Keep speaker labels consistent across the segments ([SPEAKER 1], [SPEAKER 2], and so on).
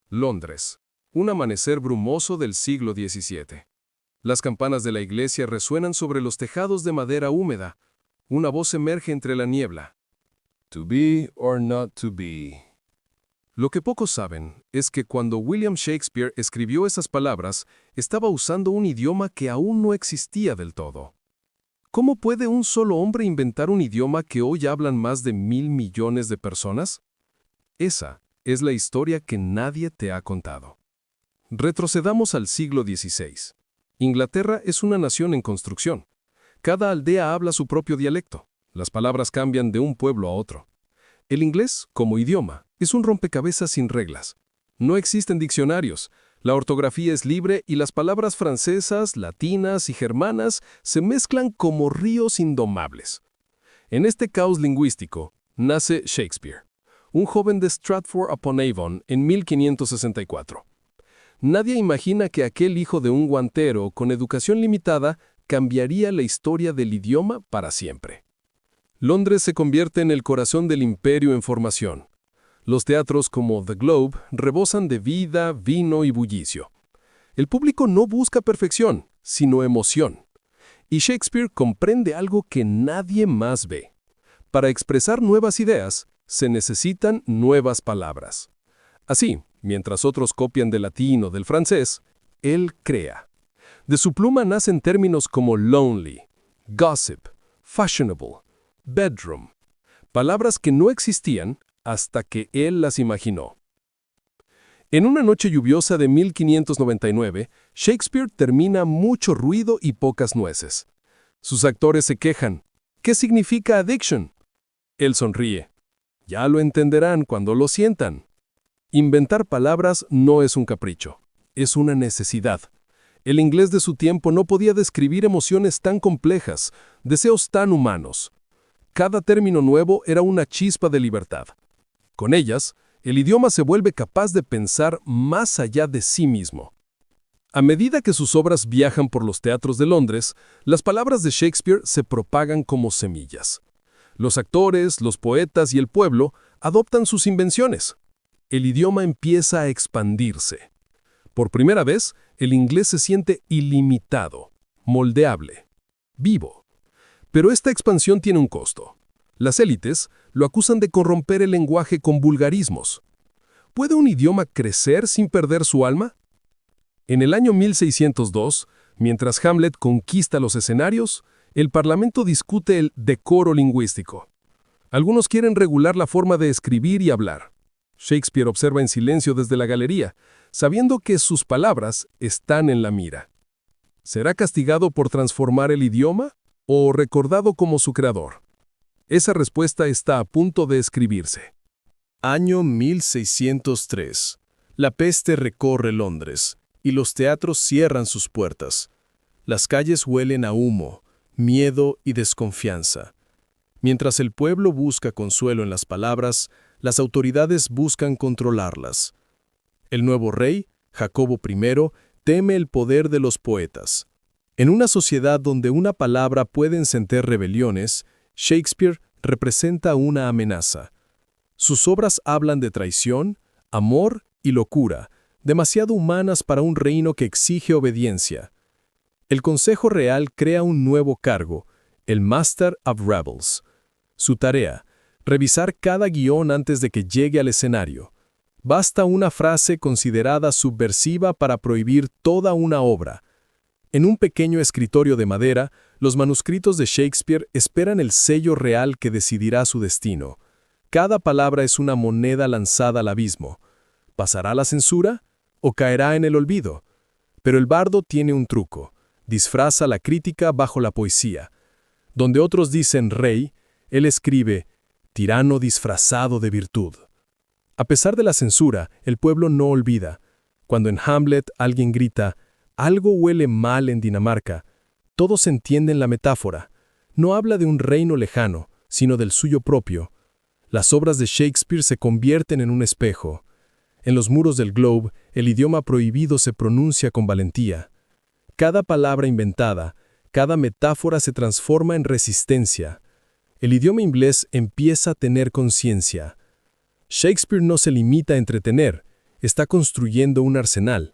[SPEAKER 1] Londres. Un amanecer brumoso del siglo XVII. Las campanas de la iglesia resuenan sobre los tejados de madera húmeda. Una voz emerge entre la niebla. To be or not to be. Lo que pocos saben es que cuando William Shakespeare escribió esas palabras, estaba usando un idioma que aún no existía del todo. ¿Cómo puede un solo hombre inventar un idioma que hoy hablan más de 1.000 millones de personas? Esa es la historia que nadie te ha contado. Retrocedamos al siglo XVI. Inglaterra es una nación en construcción. Cada aldea habla su propio dialecto. Las palabras cambian de un pueblo a otro. El inglés, como idioma, es un rompecabezas sin reglas. No existen diccionarios. La ortografía es libre y las palabras francesas, latinas y germanas se mezclan como ríos indomables. En este caos lingüístico nace Shakespeare, un joven de Stratford-upon-Avon en 1564. Nadie imagina que aquel hijo de un guantero con educación limitada cambiaría la historia del idioma para siempre. Londres se convierte en el corazón del imperio en formación. Los teatros como The Globe rebosan de vida, vino y bullicio. El público no busca perfección, sino emoción. Y Shakespeare comprende algo que nadie más ve. Para expresar nuevas ideas, se necesitan nuevas palabras. Así, mientras otros copian del latín o del francés, él crea. De su pluma nacen términos como lonely, gossip, fashionable, bedroom, palabras que no existían hasta que él las imaginó. En una noche lluviosa de 1599, Shakespeare termina mucho ruido y pocas nueces. Sus actores se quejan. ¿Qué significa addiction? Él sonríe. Ya lo entenderán cuando lo sientan. Inventar palabras no es un capricho, es una necesidad. El inglés de su tiempo no podía describir emociones tan complejas, deseos tan humanos. Cada término nuevo era una chispa de libertad. Con ellas, el idioma se vuelve capaz de pensar más allá de sí mismo. A medida que sus obras viajan por los teatros de Londres, las palabras de Shakespeare se propagan como semillas. Los actores, los poetas y el pueblo adoptan sus invenciones. El idioma empieza a expandirse. Por primera vez, el inglés se siente ilimitado, moldeable, vivo. Pero esta expansión tiene un costo. Las élites lo acusan de corromper el lenguaje con vulgarismos. ¿Puede un idioma crecer sin perder su alma? En el año 1602, mientras Hamlet conquista los escenarios, el Parlamento discute el decoro lingüístico. Algunos quieren regular la forma de escribir y hablar. Shakespeare observa en silencio desde la galería, sabiendo que sus palabras están en la mira. ¿Será castigado por transformar el idioma o recordado como su creador? Esa respuesta está a punto de escribirse.
[SPEAKER 2] Año 1603. La peste recorre Londres y los teatros cierran sus puertas. Las calles huelen a humo, miedo y desconfianza. Mientras el pueblo busca consuelo en las palabras, las autoridades buscan controlarlas. El nuevo rey, Jacobo I, teme el poder de los poetas. En una sociedad donde una palabra puede encender rebeliones, Shakespeare representa una amenaza. Sus obras hablan de traición, amor y locura, demasiado humanas para un reino que exige obediencia. El Consejo Real crea un nuevo cargo, el Master of Rebels. Su tarea, revisar cada guión antes de que llegue al escenario. Basta una frase considerada subversiva para prohibir toda una obra. En un pequeño escritorio de madera, los manuscritos de Shakespeare esperan el sello real que decidirá su destino. Cada palabra es una moneda lanzada al abismo. ¿Pasará la censura o caerá en el olvido? Pero el bardo tiene un truco. Disfraza la crítica bajo la poesía. Donde otros dicen rey, él escribe tirano disfrazado de virtud. A pesar de la censura, el pueblo no olvida. Cuando en Hamlet alguien grita, algo huele mal en Dinamarca, todos entienden la metáfora. No habla de un reino lejano, sino del suyo propio. Las obras de Shakespeare se convierten en un espejo. En los muros del Globe, el idioma prohibido se pronuncia con valentía. Cada palabra inventada, cada metáfora se transforma en resistencia. El idioma inglés empieza a tener conciencia. Shakespeare no se limita a entretener, está construyendo un arsenal.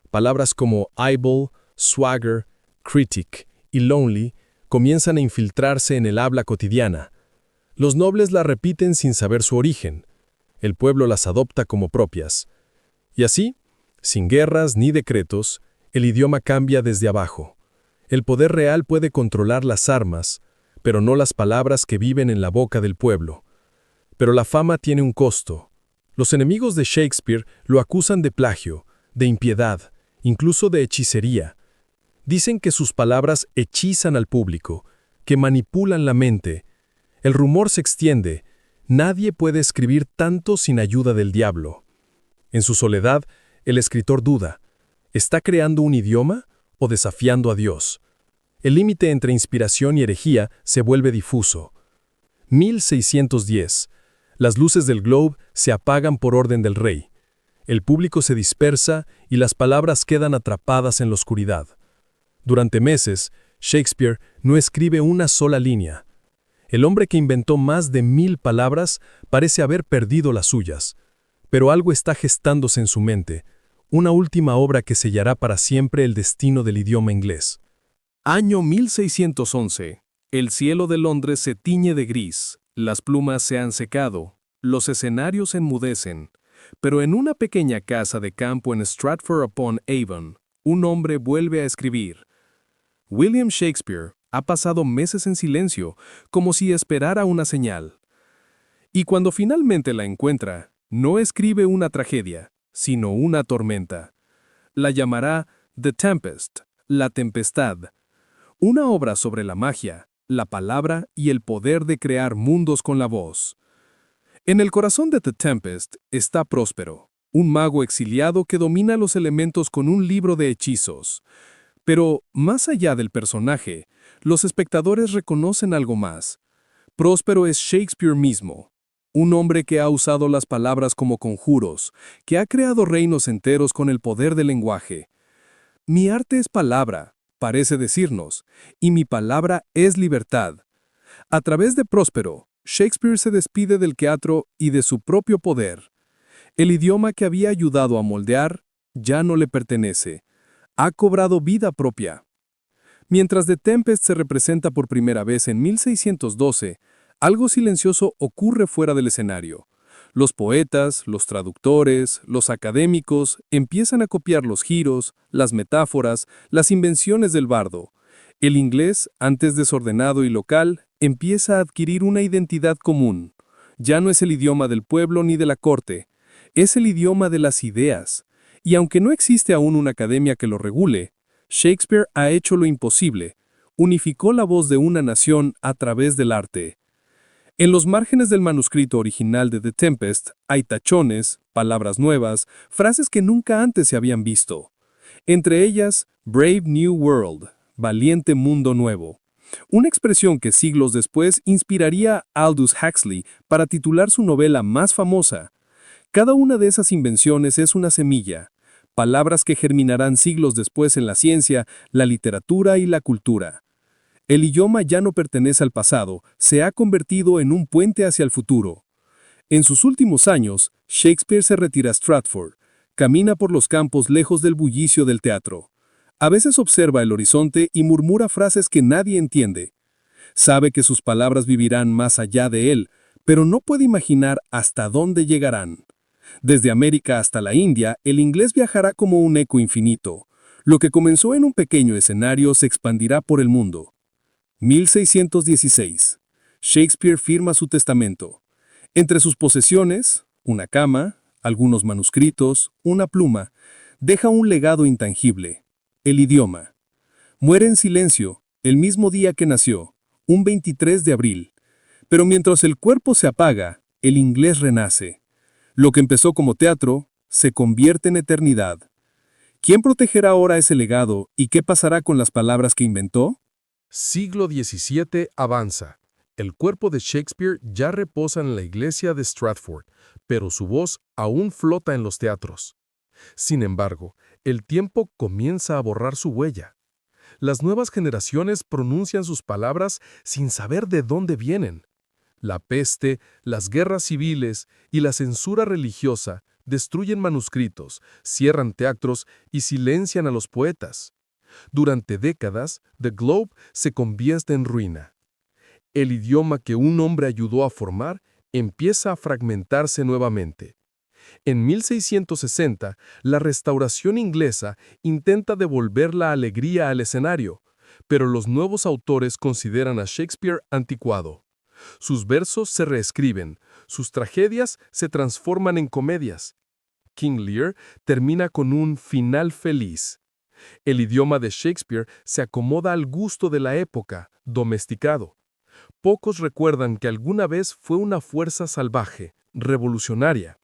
[SPEAKER 2] Palabras como eyeball, swagger, critic y lonely comienzan a infiltrarse en el habla cotidiana. Los nobles la repiten sin saber su origen. El pueblo las adopta como propias. Y así, sin guerras ni decretos, el idioma cambia desde abajo. El poder real puede controlar las armas, pero no las palabras que viven en la boca del pueblo. Pero la fama tiene un costo. Los enemigos de Shakespeare lo acusan de plagio, de impiedad, incluso de hechicería. Dicen que sus palabras hechizan al público, que manipulan la mente. El rumor se extiende. Nadie puede escribir tanto sin ayuda del diablo. En su soledad, el escritor duda. ¿Está creando un idioma o desafiando a Dios? El límite entre inspiración y herejía se vuelve difuso. 1610. Las luces del globe se apagan por orden del rey. El público se dispersa y las palabras quedan atrapadas en la oscuridad. Durante meses, Shakespeare no escribe una sola línea. El hombre que inventó más de 1000 palabras parece haber perdido las suyas. Pero algo está gestándose en su mente, una última obra que sellará para siempre el destino del idioma inglés.
[SPEAKER 1] Año 1611. El cielo de Londres se tiñe de gris, las plumas se han secado, los escenarios enmudecen, pero en una pequeña casa de campo en Stratford-upon-Avon, un hombre vuelve a escribir. William Shakespeare ha pasado meses en silencio, como si esperara una señal. Y cuando finalmente la encuentra, no escribe una tragedia, sino una tormenta. La llamará The Tempest, la tempestad, una obra sobre la magia, la palabra y el poder de crear mundos con la voz. En el corazón de The Tempest está Próspero, un mago exiliado que domina los elementos con un libro de hechizos. Pero, más allá del personaje, los espectadores reconocen algo más. Próspero es Shakespeare mismo, un hombre que ha usado las palabras como conjuros, que ha creado reinos enteros con el poder del lenguaje. Mi arte es palabra, parece decirnos, y mi palabra es libertad. A través de Próspero, Shakespeare se despide del teatro y de su propio poder. El idioma que había ayudado a moldear ya no le pertenece. Ha cobrado vida propia. Mientras The Tempest se representa por primera vez en 1612, algo silencioso ocurre fuera del escenario. Los poetas, los traductores, los académicos empiezan a copiar los giros, las metáforas, las invenciones del bardo. El inglés, antes desordenado y local, empieza a adquirir una identidad común. Ya no es el idioma del pueblo ni de la corte, es el idioma de las ideas. Y aunque no existe aún una academia que lo regule, Shakespeare ha hecho lo imposible, unificó la voz de una nación a través del arte. En los márgenes del manuscrito original de The Tempest hay tachones, palabras nuevas, frases que nunca antes se habían visto. Entre ellas, Brave New World, valiente mundo nuevo. Una expresión que siglos después inspiraría a Aldous Huxley para titular su novela más famosa. Cada una de esas invenciones es una semilla, palabras que germinarán siglos después en la ciencia, la literatura y la cultura. El idioma ya no pertenece al pasado, se ha convertido en un puente hacia el futuro. En sus últimos años, Shakespeare se retira a Stratford, camina por los campos lejos del bullicio del teatro. A veces observa el horizonte y murmura frases que nadie entiende. Sabe que sus palabras vivirán más allá de él, pero no puede imaginar hasta dónde llegarán. Desde América hasta la India, el inglés viajará como un eco infinito. Lo que comenzó en un pequeño escenario se expandirá por el mundo. 1616. Shakespeare firma su testamento. Entre sus posesiones, una cama, algunos manuscritos, una pluma, deja un legado intangible, el idioma. Muere en silencio, el mismo día que nació, un 23 de abril. Pero mientras el cuerpo se apaga, el inglés renace. Lo que empezó como teatro, se convierte en eternidad. ¿Quién protegerá ahora ese legado y qué pasará con las palabras que inventó?
[SPEAKER 2] Siglo XVII avanza. El cuerpo de Shakespeare ya reposa en la iglesia de Stratford, pero su voz aún flota en los teatros. Sin embargo, el tiempo comienza a borrar su huella. Las nuevas generaciones pronuncian sus palabras sin saber de dónde vienen. La peste, las guerras civiles y la censura religiosa
[SPEAKER 1] destruyen manuscritos, cierran teatros y silencian a los poetas. Durante décadas, The Globe se convierte en ruina. El idioma que un hombre ayudó a formar empieza a fragmentarse nuevamente. En 1660, la restauración inglesa intenta devolver la alegría al escenario, pero los nuevos autores consideran a Shakespeare anticuado. Sus versos se reescriben, sus tragedias se transforman en comedias. King Lear termina con un final feliz. El idioma de Shakespeare se acomoda al gusto de la época, domesticado. Pocos recuerdan que alguna vez fue una fuerza salvaje, revolucionaria.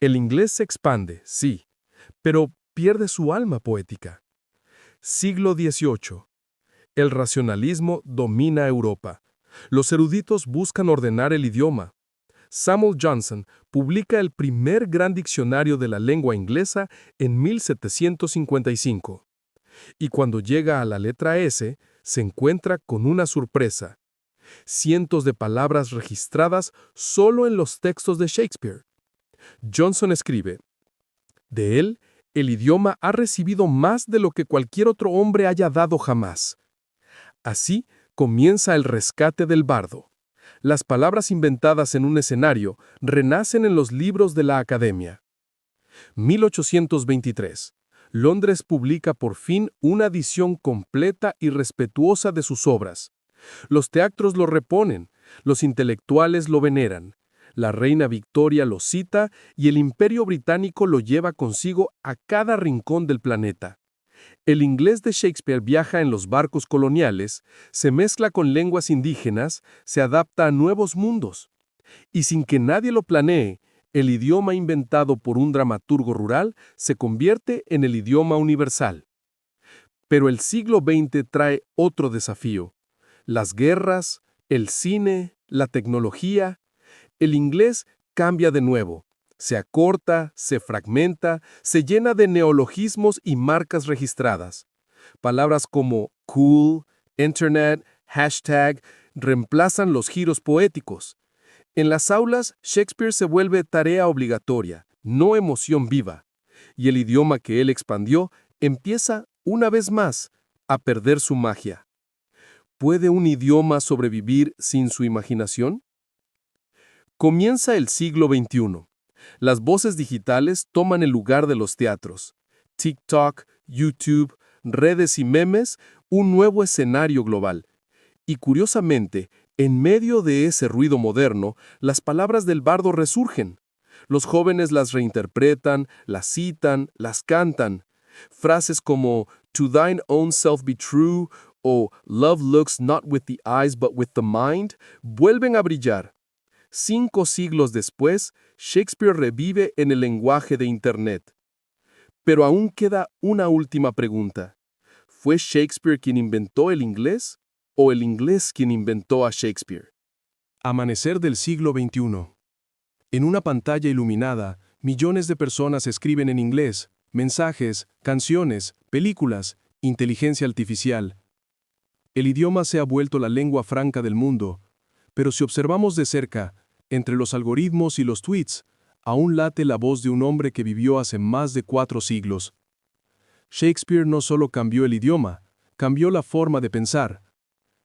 [SPEAKER 1] El inglés se expande, sí, pero pierde su alma poética. Siglo XVIII. El racionalismo domina Europa. Los eruditos buscan ordenar el idioma. Samuel Johnson publica el primer gran diccionario de la lengua inglesa en 1755. Y cuando llega a la letra S, se encuentra con una sorpresa. Cientos de palabras registradas solo en los textos de Shakespeare. Johnson escribe: de él, el idioma ha recibido más de lo que cualquier otro hombre haya dado jamás. Así comienza el rescate del bardo. Las palabras inventadas en un escenario renacen en los libros de la Academia. 1823. Londres publica por fin una edición completa y respetuosa de sus obras. Los teatros lo reponen, los intelectuales lo veneran. La reina Victoria lo cita y el Imperio Británico lo lleva consigo a cada rincón del planeta. El inglés de Shakespeare viaja en los barcos coloniales, se mezcla con lenguas indígenas, se adapta a nuevos mundos. Y sin que nadie lo planee, el idioma inventado por un dramaturgo rural se convierte en el idioma universal. Pero el siglo XX trae otro desafío: las guerras, el cine, la tecnología. El inglés cambia de nuevo. Se acorta, se fragmenta, se llena de neologismos y marcas registradas. Palabras como cool, internet, hashtag reemplazan los giros poéticos. En las aulas, Shakespeare se vuelve tarea obligatoria, no emoción viva. Y el idioma que él expandió empieza, una vez más, a perder su magia. ¿Puede un idioma sobrevivir sin su imaginación? Comienza el siglo XXI. Las voces digitales toman el lugar de los teatros. TikTok, YouTube, redes y memes, un nuevo escenario global. Y curiosamente, en medio de ese ruido moderno, las palabras del bardo resurgen. Los jóvenes las reinterpretan, las citan, las cantan. Frases como "To thine own self be true" o "Love looks not with the eyes but with the mind" vuelven a brillar. 5 siglos después, Shakespeare revive en el lenguaje de Internet. Pero aún queda una última pregunta. ¿Fue Shakespeare quien inventó el inglés o el inglés quien inventó a Shakespeare?
[SPEAKER 2] Amanecer del siglo XXI. En una pantalla iluminada, millones de personas escriben en inglés, mensajes, canciones, películas, inteligencia artificial. El idioma se ha vuelto la lengua franca del mundo, pero si observamos de cerca, entre los algoritmos y los tweets, aún late la voz de un hombre que vivió hace más de 4 siglos. Shakespeare no solo cambió el idioma, cambió la forma de pensar.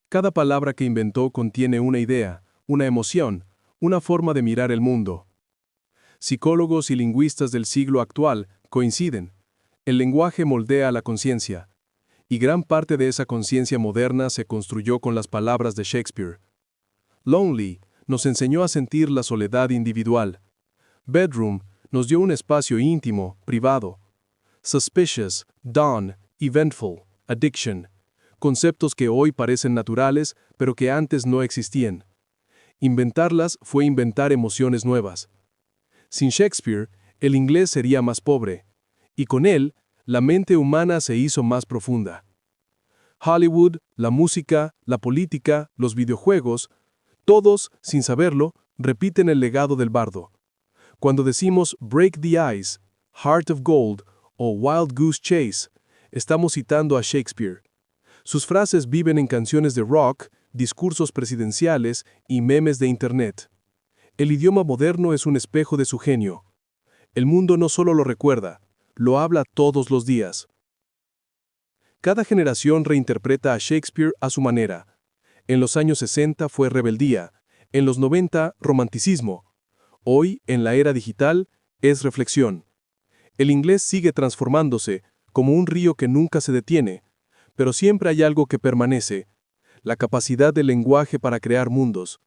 [SPEAKER 2] Cada palabra que inventó contiene una idea, una emoción, una forma de mirar el mundo. Psicólogos y lingüistas del siglo actual coinciden. El lenguaje moldea la conciencia, y gran parte de esa conciencia moderna se construyó con las palabras de Shakespeare. Lonely nos enseñó a sentir la soledad individual. Bedroom nos dio un espacio íntimo, privado. Suspicious, dawn, eventful, addiction. Conceptos que hoy parecen naturales, pero que antes no existían. Inventarlas fue inventar emociones nuevas. Sin Shakespeare, el inglés sería más pobre, y con él, la mente humana se hizo más profunda. Hollywood, la música, la política, los videojuegos, todos, sin saberlo, repiten el legado del bardo. Cuando decimos Break the Ice, Heart of Gold o Wild Goose Chase, estamos citando a Shakespeare. Sus frases viven en canciones de rock, discursos presidenciales y memes de Internet. El idioma moderno es un espejo de su genio. El mundo no solo lo recuerda, lo habla todos los días. Cada generación reinterpreta a Shakespeare a su manera. En los años 60 fue rebeldía, en los 90 romanticismo. Hoy, en la era digital, es reflexión. El inglés sigue transformándose como un río que nunca se detiene, pero siempre hay algo que permanece, la capacidad del lenguaje para crear mundos.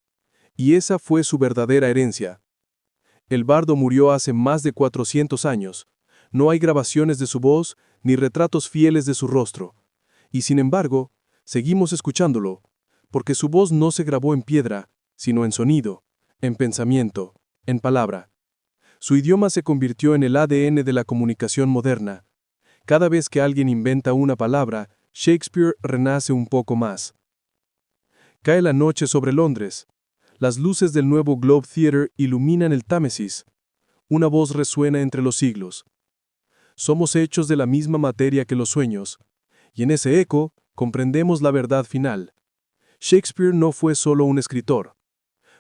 [SPEAKER 2] Y esa fue su verdadera herencia. El bardo murió hace más de 400 años. No hay grabaciones de su voz ni retratos fieles de su rostro. Y sin embargo, seguimos escuchándolo, porque su voz no se grabó en piedra, sino en sonido, en pensamiento, en palabra. Su idioma se convirtió en el ADN de la comunicación moderna. Cada vez que alguien inventa una palabra, Shakespeare renace un poco más. Cae la noche sobre Londres. Las luces del nuevo Globe Theatre iluminan el Támesis. Una voz resuena entre los siglos. Somos hechos de la misma materia que los sueños, y en ese eco comprendemos la verdad final. Shakespeare no fue solo un escritor.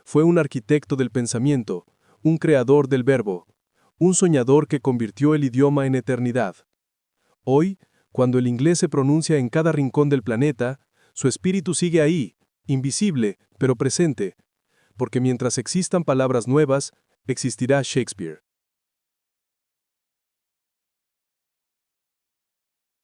[SPEAKER 2] Fue un arquitecto del pensamiento, un creador del verbo, un soñador que convirtió el idioma en eternidad. Hoy, cuando el inglés se pronuncia en cada rincón del planeta, su espíritu sigue ahí, invisible, pero presente, porque mientras existan palabras nuevas, existirá Shakespeare.